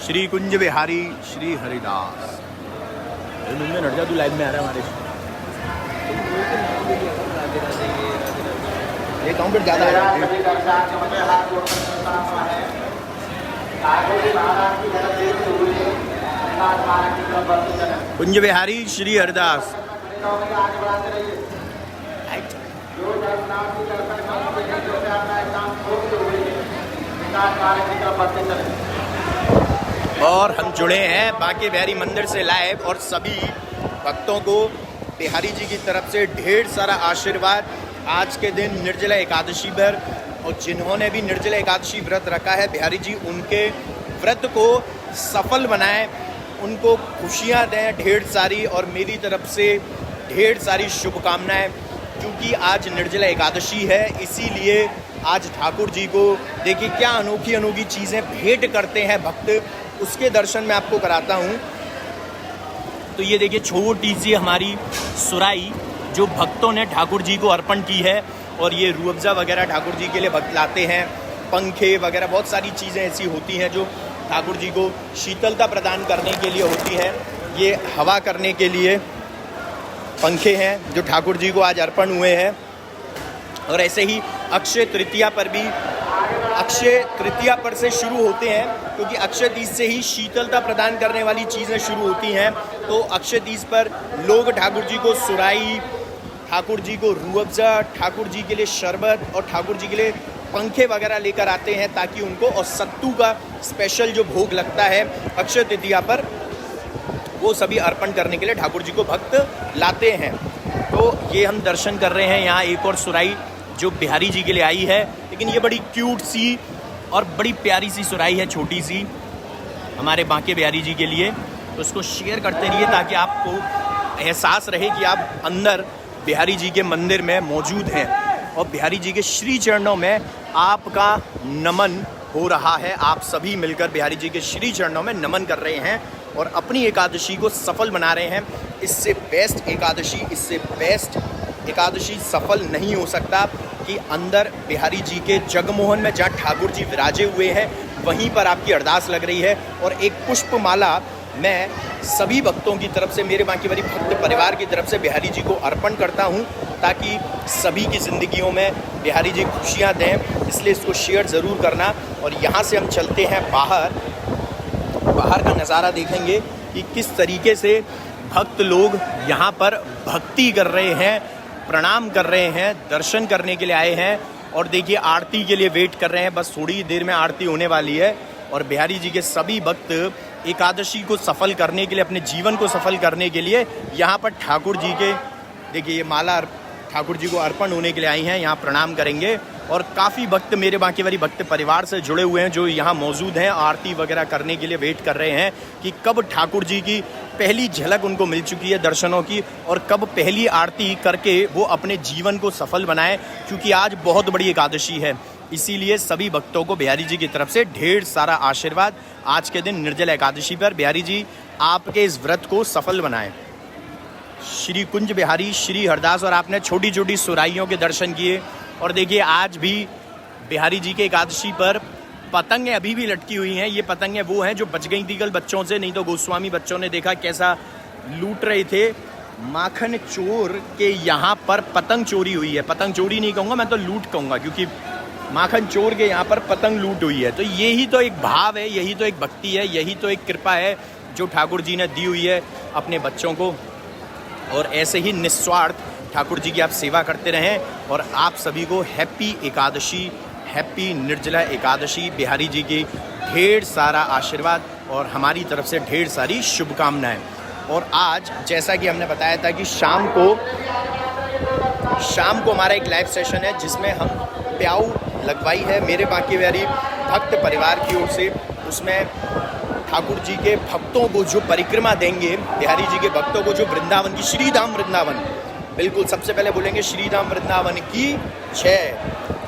श्री कुंज बिहारी श्री हरिदास। में नट जा, तू लाइव में आ रहा है हमारे। ये काउंटर ज़्यादा है। कुंज बिहारी श्री हरिदास। और हम जुड़े हैं बांके बिहारी मंदिर से लाइव, और सभी भक्तों को बिहारी जी की तरफ से ढेर सारा आशीर्वाद आज के दिन निर्जला एकादशी पर। और जिन्होंने भी निर्जला एकादशी व्रत रखा है, बिहारी जी उनके व्रत को सफल बनाएं, उनको खुशियां दें ढेर सारी, और मेरी तरफ से ढेर सारी शुभकामनाएं। क्योंकि आज निर्जला एकादशी है, इसीलिए आज ठाकुर जी को देखिए क्या अनोखी अनोखी चीज़ें भेंट करते हैं भक्त, उसके दर्शन मैं आपको कराता हूँ। तो ये देखिए छोटी सी हमारी सुराई जो भक्तों ने ठाकुर जी को अर्पण की है, और ये रूह अफ़ज़ा वगैरह ठाकुर जी के लिए भक्त लाते हैं, पंखे वगैरह बहुत सारी चीज़ें ऐसी होती हैं जो ठाकुर जी को शीतलता प्रदान करने के लिए होती है। ये हवा करने के लिए पंखे हैं जो ठाकुर जी को आज अर्पण हुए हैं। और ऐसे ही अक्षय तृतीया पर भी, अक्षय तृतीया पर से शुरू होते हैं, क्योंकि अक्षय तीज से ही शीतलता प्रदान करने वाली चीज़ें शुरू होती हैं। तो अक्षय तीज पर लोग ठाकुर जी को सुराई, ठाकुर जी को रूह अफ़ज़ा, ठाकुर जी के लिए शरबत और ठाकुर जी के लिए पंखे वगैरह लेकर आते हैं, ताकि उनको, और सत्तू का स्पेशल जो भोग लगता है अक्षय तृतीया पर, वो सभी अर्पण करने के लिए ठाकुर जी को भक्त लाते हैं। तो ये हम दर्शन कर रहे हैं यहाँ एक और सुराई जो बिहारी जी के लिए आई है, लेकिन ये बड़ी क्यूट सी और बड़ी प्यारी सी सुराई है, छोटी सी, हमारे बांके बिहारी जी के लिए। तो उसको शेयर करते रहिए ताकि आपको एहसास रहे कि आप अंदर बिहारी जी के मंदिर में मौजूद हैं, और बिहारी जी के श्री चरणों में आपका नमन हो रहा है। आप सभी मिलकर बिहारी जी के श्री चरणों में नमन कर रहे हैं और अपनी एकादशी को सफल बना रहे हैं। इससे बेस्ट एकादशी, इससे बेस्ट एकादशी सफल नहीं हो सकता कि अंदर बिहारी जी के जगमोहन में जहाँ ठाकुर जी विराजे हुए हैं, वहीं पर आपकी अरदास लग रही है। और एक पुष्पमाला मैं सभी भक्तों की तरफ से, मेरे बांके बिहारी भक्त परिवार की तरफ से बिहारी जी को अर्पण करता हूं, ताकि सभी की ज़िंदगियों में बिहारी जी खुशियां दें। इसलिए इसको शेयर ज़रूर करना। और यहाँ से हम चलते हैं बाहर का नज़ारा देखेंगे कि किस तरीके से भक्त लोग यहाँ पर भक्ति कर रहे हैं, प्रणाम कर रहे हैं, दर्शन करने के लिए आए हैं। और देखिए आरती के लिए वेट कर रहे हैं, बस थोड़ी देर में आरती होने वाली है। और बिहारी जी के सभी भक्त एकादशी को सफल करने के लिए, अपने जीवन को सफल करने के लिए यहाँ पर ठाकुर जी के, देखिए ये माला ठाकुर जी को अर्पण होने के लिए आई हैं, यहाँ प्रणाम करेंगे। और काफ़ी भक्त मेरे बांके बिहारी भक्त परिवार से जुड़े हुए हैं जो यहाँ मौजूद हैं, आरती वगैरह करने के लिए वेट कर रहे हैं कि कब ठाकुर जी की पहली झलक उनको मिल चुकी है दर्शनों की, और कब पहली आरती करके वो अपने जीवन को सफल बनाएं, क्योंकि आज बहुत बड़ी एकादशी है। इसीलिए सभी भक्तों को बिहारी जी की तरफ से ढेर सारा आशीर्वाद आज के दिन निर्जला एकादशी पर। बिहारी जी आपके इस व्रत को सफल बनाएं। श्री कुंज बिहारी श्री हरिदास। और आपने छोटी छोटी सुराइयों के दर्शन किए, और देखिए आज भी बिहारी जी के एकादशी पर पतंगें अभी भी लटकी हुई हैं। ये पतंगें वो हैं जो बच गई थी कल बच्चों से, नहीं तो गोस्वामी बच्चों ने देखा कैसा लूट रहे थे। माखन चोर के यहाँ पर पतंग चोरी हुई है। पतंग चोरी नहीं कहूँगा मैं, तो लूट कहूँगा, क्योंकि माखन चोर के यहाँ पर पतंग लूट हुई है। तो यही तो एक भाव है, यही तो एक भक्ति है, यही तो एक कृपा है जो ठाकुर जी ने दी हुई है अपने बच्चों को। और ऐसे ही निस्वार्थ ठाकुर जी की आप सेवा करते रहें। और आप सभी को हैप्पी एकादशी, हैप्पी निर्जला एकादशी। बिहारी जी की ढेर सारा आशीर्वाद और हमारी तरफ से ढेर सारी शुभकामनाएं। और आज जैसा कि हमने बताया था कि शाम को हमारा एक लाइव सेशन है जिसमें हम प्याऊ लगवाई है मेरे बांके बिहारी भक्त परिवार की ओर से। उसमें ठाकुर जी के भक्तों को जो परिक्रमा देंगे, बिहारी जी के भक्तों को जो वृंदावन की, श्रीधाम वृंदावन, बिल्कुल सबसे पहले बोलेंगे श्रीधाम वृंदावन की जय।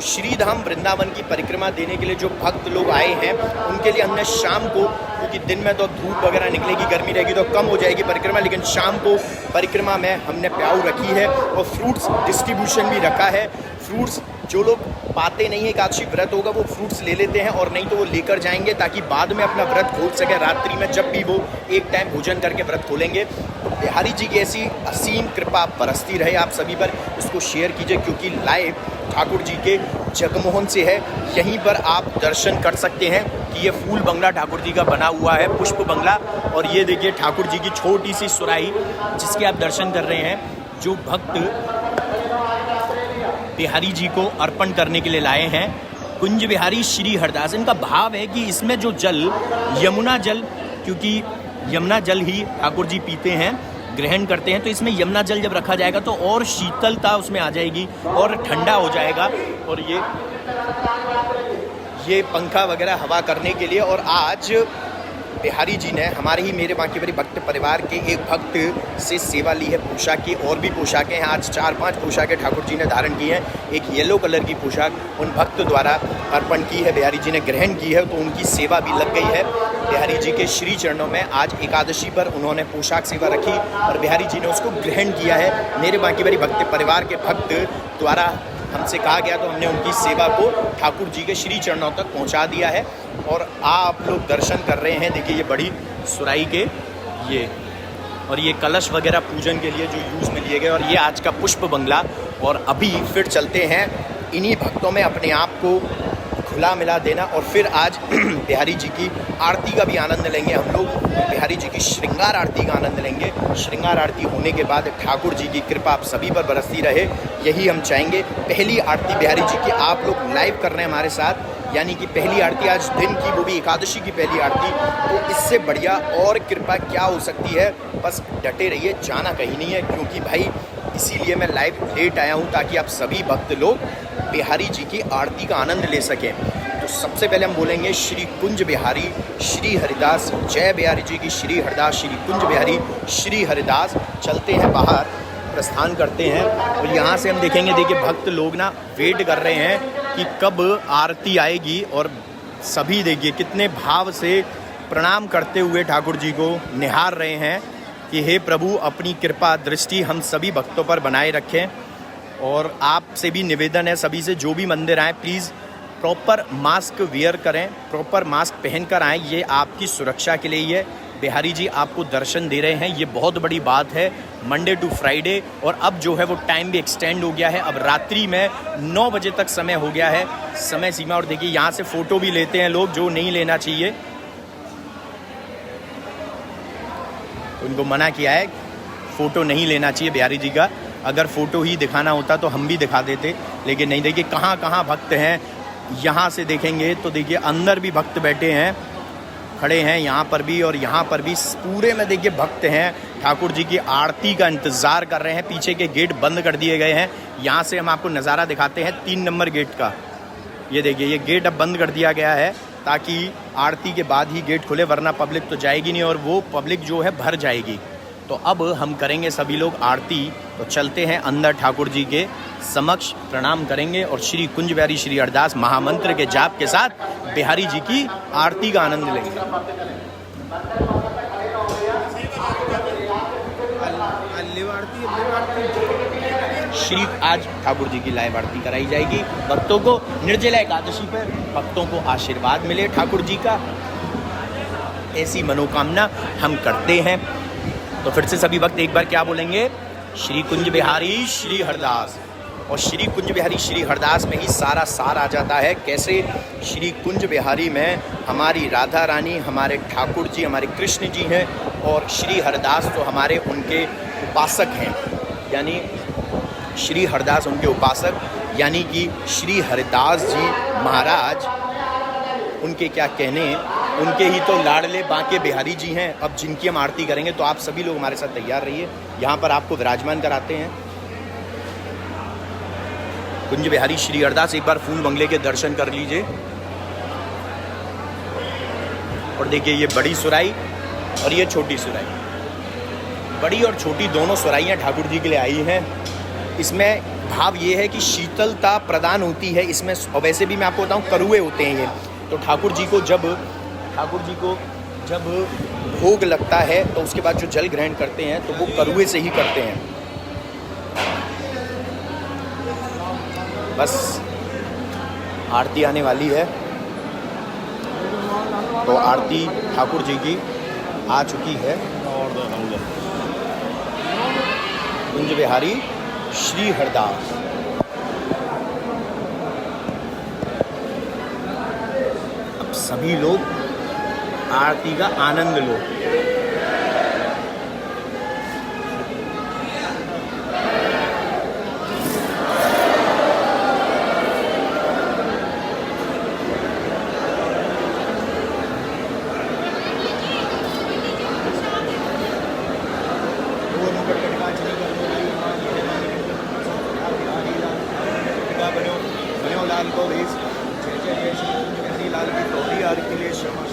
श्रीधाम वृंदावन की परिक्रमा देने के लिए जो भक्त लोग आए हैं उनके लिए हमने शाम को, क्योंकि दिन में तो धूप वगैरह निकलेगी, गर्मी रहेगी तो कम हो जाएगी परिक्रमा, लेकिन शाम को परिक्रमा में हमने प्याऊ रखी है और फ्रूट्स डिस्ट्रीब्यूशन भी रखा है। फ्रूट्स जो लोग पाते नहीं है एकादशी व्रत होगा वो फ्रूट्स ले लेते हैं, और नहीं तो वो लेकर जाएंगे ताकि बाद में अपना व्रत खोल सके रात्रि में, जब भी वो एक टाइम भोजन करके व्रत खोलेंगे। तो बिहारी जी की ऐसी असीम कृपा बरसती रहे आप सभी पर। इसको शेयर कीजिए, क्योंकि लाइव ठाकुर जी के जगमोहन से है, यहीं पर आप दर्शन कर सकते हैं कि ये फूल बंगला ठाकुर जी का बना हुआ है, पुष्प बंगला। और ये देखिए ठाकुर जी की छोटी सी सुराही जिसके आप दर्शन कर रहे हैं, जो भक्त बिहारी जी को अर्पण करने के लिए लाए हैं। कुंज बिहारी श्री हरदास, इनका भाव है कि इसमें जो जल यमुना जल, क्योंकि यमुना जल ही ठाकुर जी पीते हैं, ग्रहण करते हैं, तो इसमें यमुना जल जब रखा जाएगा तो और शीतलता उसमें आ जाएगी और ठंडा हो जाएगा। और ये पंखा वगैरह हवा करने के लिए। और आज बिहारी जी ने हमारे ही मेरे बांके बिहारी भक्त परिवार के एक भक्त से सेवा ली है पोशाक की। और भी पोशाकें हैं, आज 4-5 पोशाकें ठाकुर जी ने धारण की हैं। एक येलो कलर की पोशाक उन भक्त द्वारा अर्पण की है, बिहारी जी ने ग्रहण की है, तो उनकी सेवा भी लग गई है बिहारी जी के श्री चरणों में। आज एकादशी पर उन्होंने पोशाक सेवा रखी और बिहारी जी ने उसको ग्रहण किया है। मेरे बांके बिहारी भक्त परिवार के भक्त द्वारा हमसे कहा गया, तो हमने उनकी सेवा को ठाकुर जी के श्री चरणों तक पहुंचा दिया है। और आप लोग दर्शन कर रहे हैं, देखिए ये बड़ी सुराई के ये, और ये कलश वगैरह पूजन के लिए जो यूज़ में लिए गए, और ये आज का पुष्प बंगला। और अभी फिर चलते हैं इन्हीं भक्तों में अपने आप को खुला मिला देना, और फिर आज बिहारी जी की आरती का भी आनंद लेंगे हम लोग। बिहारी जी की श्रृंगार आरती का आनंद लेंगे। श्रृंगार आरती होने के बाद ठाकुर जी की कृपा आप सभी पर बरसती रहे, यही हम चाहेंगे। पहली आरती बिहारी जी की आप लोग लाइव कर रहे हैं हमारे साथ, यानी कि पहली आरती आज दिन की, वो भी एकादशी की पहली आरती। तो इससे बढ़िया और कृपा क्या हो सकती है। बस डटे रहिए, जाना कहीं नहीं है, क्योंकि भाई इसीलिए मैं लाइव लेट आया हूँ, ताकि आप सभी भक्त लोग बिहारी जी की आरती का आनंद ले सकें। तो सबसे पहले हम बोलेंगे श्री कुंज बिहारी श्री हरिदास, जय बिहारी जी की श्री हरिदास, श्री कुंज बिहारी श्री हरिदास। चलते हैं बाहर, प्रस्थान करते हैं, और यहाँ से हम देखेंगे, देखिए भक्त लोग ना वेट कर रहे हैं कि कब आरती आएगी। और सभी देखिए कितने भाव से प्रणाम करते हुए ठाकुर जी को निहार रहे हैं कि हे प्रभु अपनी कृपा दृष्टि हम सभी भक्तों पर बनाए रखें। और आपसे भी निवेदन है, सभी से जो भी मंदिर आए प्लीज़ प्रॉपर मास्क वियर करें, प्रॉपर मास्क पहन कर आएँ, ये आपकी सुरक्षा के लिए ही है। बिहारी जी आपको दर्शन दे रहे हैं, ये बहुत बड़ी बात है। मंडे टू फ्राइडे, और अब जो है वो टाइम भी एक्सटेंड हो गया है, अब रात्रि में 9 बजे तक समय हो गया है, समय सीमा। और देखिए यहाँ से फ़ोटो भी लेते हैं लोग, जो नहीं लेना चाहिए, उनको मना किया है, फ़ोटो नहीं लेना चाहिए बिहारी जी का। अगर फ़ोटो ही दिखाना होता तो हम भी दिखा देते, लेकिन नहीं। देखिए कहाँ कहाँ भक्त हैं, यहाँ से देखेंगे तो देखिए अंदर भी भक्त बैठे हैं, खड़े हैं यहाँ पर भी, और यहाँ पर भी पूरे में देखिए भक्त हैं, ठाकुर जी की आरती का इंतज़ार कर रहे हैं। पीछे के गेट बंद कर दिए गए हैं, यहाँ से हम आपको नज़ारा दिखाते हैं 3 नंबर गेट का। ये देखिए ये गेट अब बंद कर दिया गया है, ताकि आरती के बाद ही गेट खुले, वरना पब्लिक तो जाएगी नहीं, और वो पब्लिक जो है भर जाएगी। तो अब हम करेंगे सभी लोग आरती, तो चलते हैं अंदर, ठाकुर जी के समक्ष प्रणाम करेंगे, और श्री कुंज बिहारी श्री हरदास महामंत्र के जाप के साथ बिहारी जी की आरती का आनंद लेंगे। श्री आज ठाकुर जी की लाइव आरती कराई जाएगी भक्तों को। निर्जला एकादशी पर भक्तों को आशीर्वाद मिले ठाकुर जी का, ऐसी मनोकामना हम करते हैं। तो फिर से सभी भक्त एक बार क्या बोलेंगे, श्री कुंज बिहारी श्री हरदास। और श्री कुंज बिहारी श्री हरदास में ही सारा सार आ जाता है। कैसे? श्री कुंज बिहारी में हमारी राधा रानी, हमारे ठाकुर जी, हमारे कृष्ण जी हैं, और श्री हरदास तो हमारे उनके उपासक हैं, यानी श्री हरदास उनके उपासक, यानी कि श्री हरिदास जी महाराज, उनके क्या कहने, उनके ही तो लाडले बांके बिहारी जी हैं। अब जिनकी हम आरती करेंगे, तो आप सभी लोग हमारे साथ तैयार रहिए, यहाँ पर आपको विराजमान कराते हैं कुंज बिहारी श्री हरदास। एक बार फूल बंगले के दर्शन कर लीजिए। और देखिए ये बड़ी सुराई और ये छोटी सुराई, बड़ी और छोटी दोनों सुराइयाँ ठाकुर जी के लिए आई हैं। इसमें भाव ये है कि शीतलता प्रदान होती है इसमें। और वैसे भी मैं आपको बताऊँ, करुए होते हैं ये, तो ठाकुर जी को जब भोग लगता है, तो उसके बाद जो जल ग्रहण करते हैं, तो वो करुए से ही करते हैं। बस आरती आने वाली है। तो आरती ठाकुर जी की आ चुकी है। कुंज बिहारी श्री हरदास। अब सभी लोग आरती का आनंद लो। लाल को भेज जय जय जय श्री हरि लाल की गौरी आरती के लिए क्षमा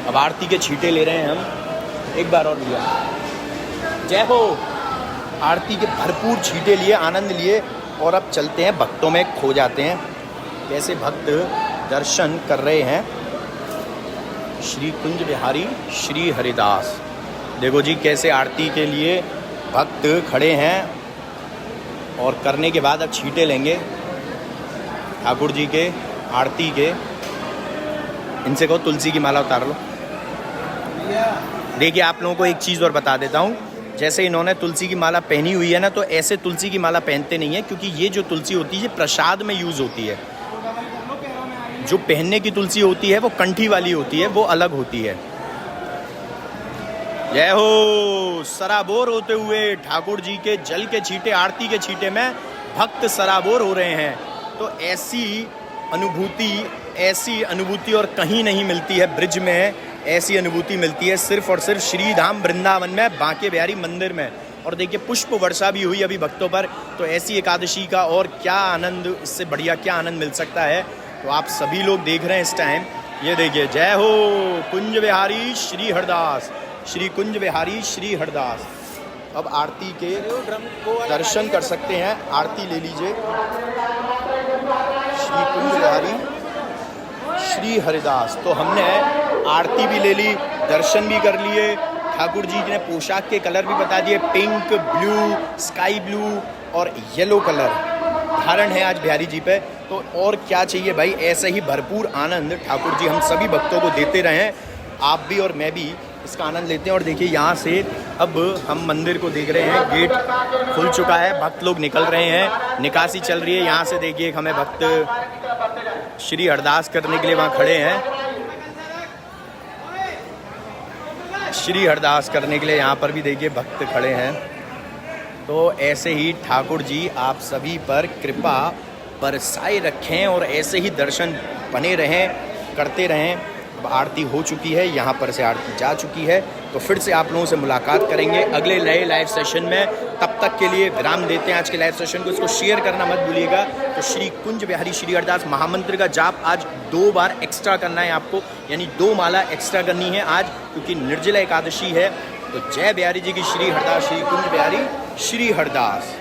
अब आरती के छींटे ले रहे हैं हम। एक बार और लिया। जय हो। आरती के भरपूर छींटे लिए, आनंद लिए और अब चलते हैं, भक्तों में खो जाते हैं। कैसे भक्त दर्शन कर रहे हैं श्री कुंज बिहारी श्री हरिदास। देखो जी कैसे आरती के लिए भक्त खड़े हैं और करने के बाद अब छींटे लेंगे ठाकुर जी के आरती के। इनसे कहो तुलसी की माला उतार लो। देखिए आप लोगों को एक चीज़ और बता देता हूँ, जैसे इन्होंने तुलसी की माला पहनी हुई है ना, तो ऐसे तुलसी की माला पहनते नहीं है, क्योंकि ये जो तुलसी होती है प्रसाद में यूज़ होती है। जो पहनने की तुलसी होती है वो कंठी वाली होती है, वो अलग होती है। जय हो। सराबोर होते हुए ठाकुर जी के जल के छींटे, आरती के छींटे में भक्त सराबोर हो रहे हैं। तो ऐसी अनुभूति और कहीं नहीं मिलती है। ब्रिज में ऐसी अनुभूति मिलती है सिर्फ और सिर्फ श्री धाम वृंदावन में, बांके बिहारी मंदिर में। और देखिए पुष्प वर्षा भी हुई अभी भक्तों पर। तो ऐसी एकादशी का और क्या आनंद, इससे बढ़िया क्या आनंद मिल सकता है। तो आप सभी लोग देख रहे हैं इस टाइम, ये देखिए, जय हो कुंज विहारी श्री हरदास, श्री कुंज विहारी श्री हरदास। अब आरती के दर्शन कर सकते हैं, आरती ले लीजिए। श्री कुंज विहारी श्री हरिदास। तो हमने आरती भी ले ली, दर्शन भी कर लिए। ठाकुर जी ने पोशाक के कलर भी बता दिए, पिंक, ब्लू, स्काई ब्लू और येलो कलर धारण है आज बिहारी जी पे। तो और क्या चाहिए भाई, ऐसे ही भरपूर आनंद ठाकुर जी हम सभी भक्तों को देते रहें। आप भी और मैं भी इसका आनंद लेते हैं। और देखिए यहाँ से अब हम मंदिर को देख रहे हैं, गेट खुल चुका है, भक्त लोग निकल रहे हैं, निकासी चल रही है। यहाँ से देखिए हमें भक्त श्री अरदास करने के लिए वहाँ खड़े हैं, श्री अरदास करने के लिए यहाँ पर भी देखिए भक्त खड़े हैं। तो ऐसे ही ठाकुर जी आप सभी पर कृपा बरसाए रखें और ऐसे ही दर्शन बने रहें, करते रहें। अब आरती हो चुकी है, यहाँ पर से आरती जा चुकी है। तो फिर से आप लोगों से मुलाकात करेंगे अगले नए लाइव सेशन में। तब तक के लिए विराम देते हैं आज के लाइव सेशन को। इसको शेयर करना मत भूलिएगा। तो श्री कुंज बिहारी श्री हरदास महामंत्र का जाप आज 2 बार एक्स्ट्रा करना है आपको, यानी 2 माला एक्स्ट्रा करनी है आज, क्योंकि निर्जला एकादशी है। तो जय बिहारी जी की श्री हरदास, श्री कुंज बिहारी श्री हरदास।